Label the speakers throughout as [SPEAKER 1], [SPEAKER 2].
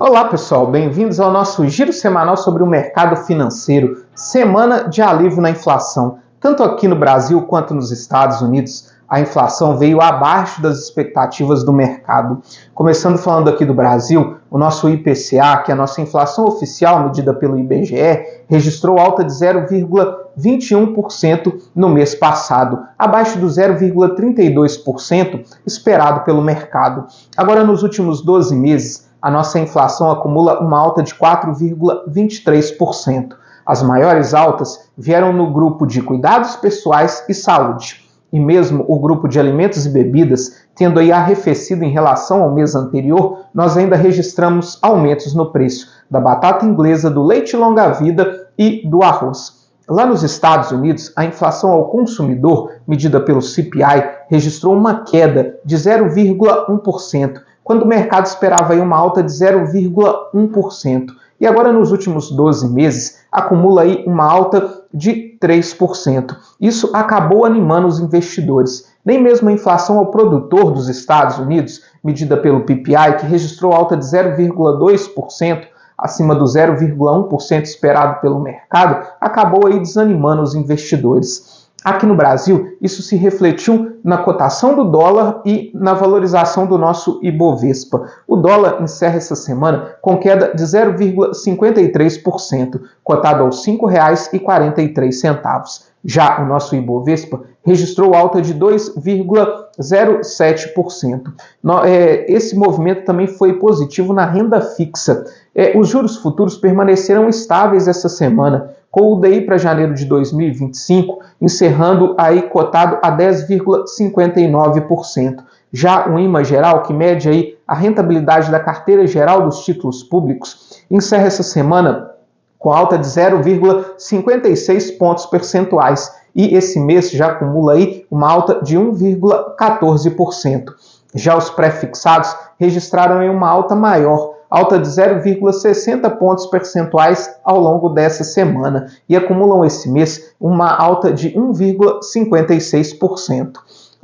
[SPEAKER 1] Olá pessoal, bem-vindos ao nosso giro semanal sobre o mercado financeiro, semana de alívio na inflação. Tanto aqui no Brasil quanto nos Estados Unidos, a inflação veio abaixo das expectativas do mercado. Começando falando aqui do Brasil, o nosso IPCA, que é a nossa inflação oficial medida pelo IBGE, registrou alta de 0,21% no mês passado, abaixo do 0,32% esperado pelo mercado. Agora, nos últimos 12 meses, a nossa inflação acumula uma alta de 4,23%. As maiores altas vieram no grupo de cuidados pessoais e saúde. E mesmo o grupo de alimentos e bebidas, tendo aí arrefecido em relação ao mês anterior, nós ainda registramos aumentos no preço da batata inglesa, do leite longa-vida e do arroz. Lá nos Estados Unidos, a inflação ao consumidor, medida pelo CPI, registrou uma queda de 0,1%, quando o mercado esperava aí uma alta de 0,1%. E agora, nos últimos 12 meses, acumula aí uma alta de 3%. Isso acabou animando os investidores. Nem mesmo a inflação ao produtor dos Estados Unidos, medida pelo PPI, que registrou alta de 0,2%, acima do 0,1% esperado pelo mercado, acabou aí desanimando os investidores. Aqui no Brasil, isso se refletiu na cotação do dólar e na valorização do nosso Ibovespa. O dólar encerra essa semana com queda de 0,53%, cotado aos R$ 5,43. Já o nosso Ibovespa registrou alta de 2,07%. Esse movimento também foi positivo na renda fixa. Os juros futuros permaneceram estáveis essa semana, com o DI para janeiro de 2025 encerrando aí cotado a 10,59%. Já o IMA geral, que mede aí a rentabilidade da carteira geral dos títulos públicos, encerra essa semana com alta de 0,56 pontos percentuais e esse mês já acumula aí uma alta de 1,14%. Já os pré-fixados registraram aí uma alta maior, alta de 0,60 pontos percentuais ao longo dessa semana e acumulam esse mês uma alta de 1,56%.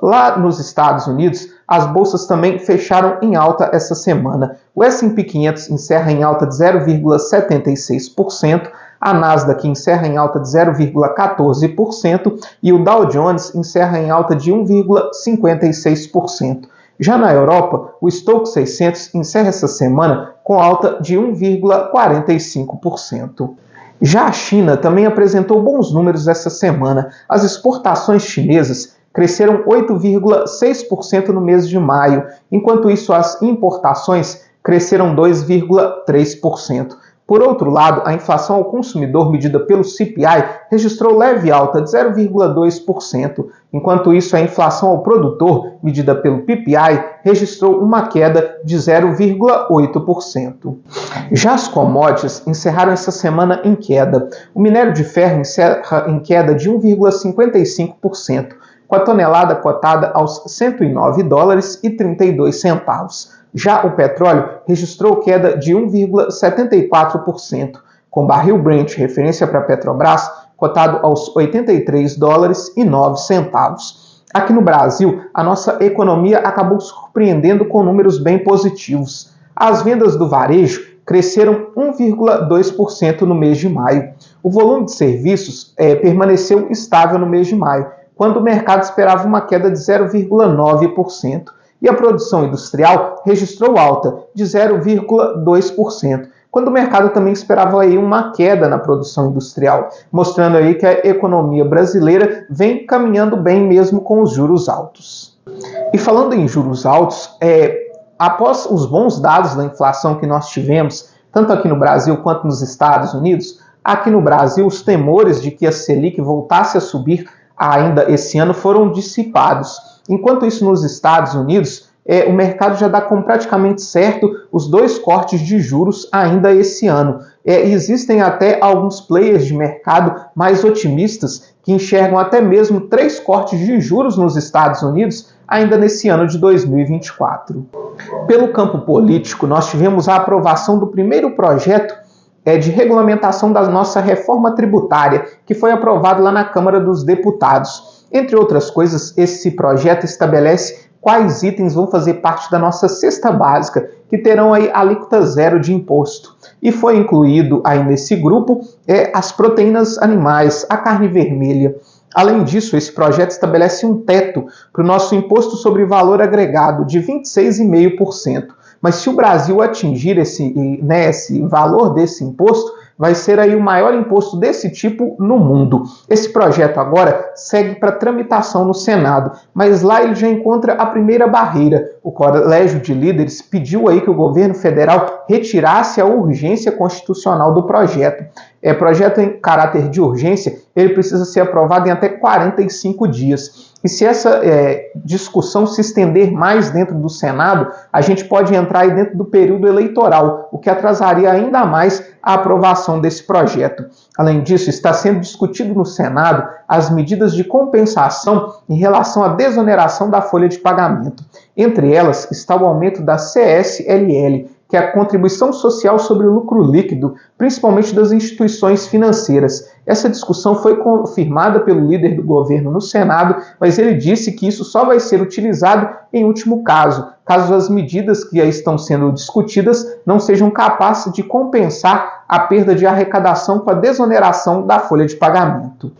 [SPEAKER 1] Lá nos Estados Unidos, as bolsas também fecharam em alta essa semana. O S&P 500 encerra em alta de 0,76%, a Nasdaq encerra em alta de 0,14% e o Dow Jones encerra em alta de 1,56%. Já na Europa, o Stoxx 600 encerra essa semana com alta de 1,45%. Já a China também apresentou bons números essa semana. As exportações chinesas cresceram 8,6% no mês de maio, enquanto isso as importações cresceram 2,3%. Por outro lado, a inflação ao consumidor medida pelo CPI registrou leve alta de 0,2%, enquanto isso a inflação ao produtor medida pelo PPI registrou uma queda de 0,8%. Já as commodities encerraram essa semana em queda. O minério de ferro encerra em queda de 1,55%, com a tonelada cotada aos $109,32. Já o petróleo registrou queda de 1,74%, com barril Brent, referência para a Petrobras, cotado aos $83,09. Aqui no Brasil, a nossa economia acabou surpreendendo com números bem positivos. As vendas do varejo cresceram 1,2% no mês de maio. O volume de serviços permaneceu estável no mês de maio, quando o mercado esperava uma queda de 0,9%. E a produção industrial registrou alta de 0,2%, quando o mercado também esperava aí uma queda na produção industrial, mostrando aí que a economia brasileira vem caminhando bem mesmo com os juros altos. E falando em juros altos, após os bons dados da inflação que nós tivemos, tanto aqui no Brasil quanto nos Estados Unidos, aqui no Brasil os temores de que a Selic voltasse a subir ainda esse ano foram dissipados. Enquanto isso, nos Estados Unidos, o mercado já dá como praticamente certo os 2 cortes de juros ainda esse ano. Existem até alguns players de mercado mais otimistas que enxergam até mesmo 3 cortes de juros nos Estados Unidos ainda nesse ano de 2024. Pelo campo político, nós tivemos a aprovação do primeiro projeto de regulamentação da nossa reforma tributária, que foi aprovado lá na Câmara dos Deputados. Entre outras coisas, esse projeto estabelece quais itens vão fazer parte da nossa cesta básica, que terão aí alíquota zero de imposto. E foi incluído aí nesse grupo as proteínas animais, a carne vermelha. Além disso, esse projeto estabelece um teto para o nosso imposto sobre valor agregado de 26,5%. Mas se o Brasil atingir esse valor desse imposto, vai ser aí o maior imposto desse tipo no mundo. Esse projeto agora segue para tramitação no Senado, mas lá ele já encontra a primeira barreira. O Colégio de Líderes pediu aí que o governo federal retirasse a urgência constitucional do projeto. Projeto em caráter de urgência, ele precisa ser aprovado em até 45 dias. E se essa discussão se estender mais dentro do Senado, a gente pode entrar aí dentro do período eleitoral, o que atrasaria ainda mais a aprovação desse projeto. Além disso, está sendo discutido no Senado as medidas de compensação em relação à desoneração da folha de pagamento. Entre elas está o aumento da CSLL, que é a contribuição social sobre o lucro líquido, principalmente das instituições financeiras. Essa discussão foi confirmada pelo líder do governo no Senado, mas ele disse que isso só vai ser utilizado em último caso as medidas que estão sendo discutidas não sejam capazes de compensar a perda de arrecadação com a desoneração da folha de pagamento.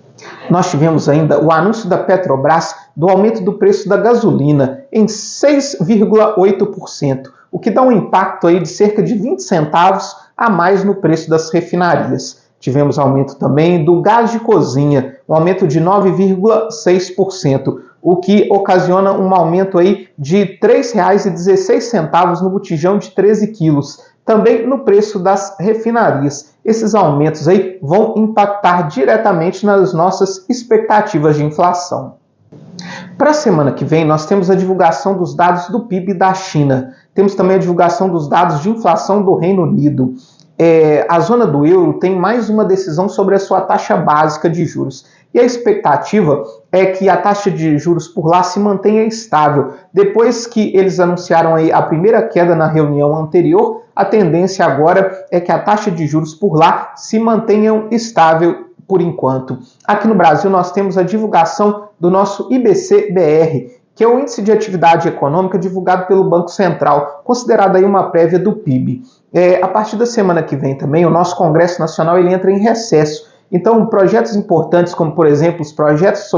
[SPEAKER 1] Nós tivemos ainda o anúncio da Petrobras do aumento do preço da gasolina em 6,8%, o que dá um impacto aí de cerca de 20 centavos a mais no preço das refinarias. Tivemos aumento também do gás de cozinha, um aumento de 9,6%, o que ocasiona um aumento aí de R$ 3,16 no botijão de 13 quilos. Também no preço das refinarias. Esses aumentos aí vão impactar diretamente nas nossas expectativas de inflação. Para a semana que vem, nós temos a divulgação dos dados do PIB da China. Temos também a divulgação dos dados de inflação do Reino Unido. A zona do euro tem mais uma decisão sobre a sua taxa básica de juros. E a expectativa é que a taxa de juros por lá se mantenha estável. Depois que eles anunciaram aí a primeira queda na reunião anterior, a tendência agora é que a taxa de juros por lá se mantenha estável por enquanto. Aqui no Brasil nós temos a divulgação do nosso IBC-BR, que é o Índice de Atividade Econômica divulgado pelo Banco Central, considerado aí uma prévia do PIB. A partir da semana que vem também, o nosso Congresso Nacional ele entra em recesso. Então, projetos importantes, como por exemplo os projetos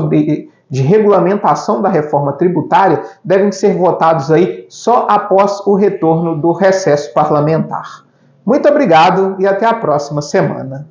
[SPEAKER 1] de regulamentação da reforma tributária, devem ser votados aí só após o retorno do recesso parlamentar. Muito obrigado e até a próxima semana.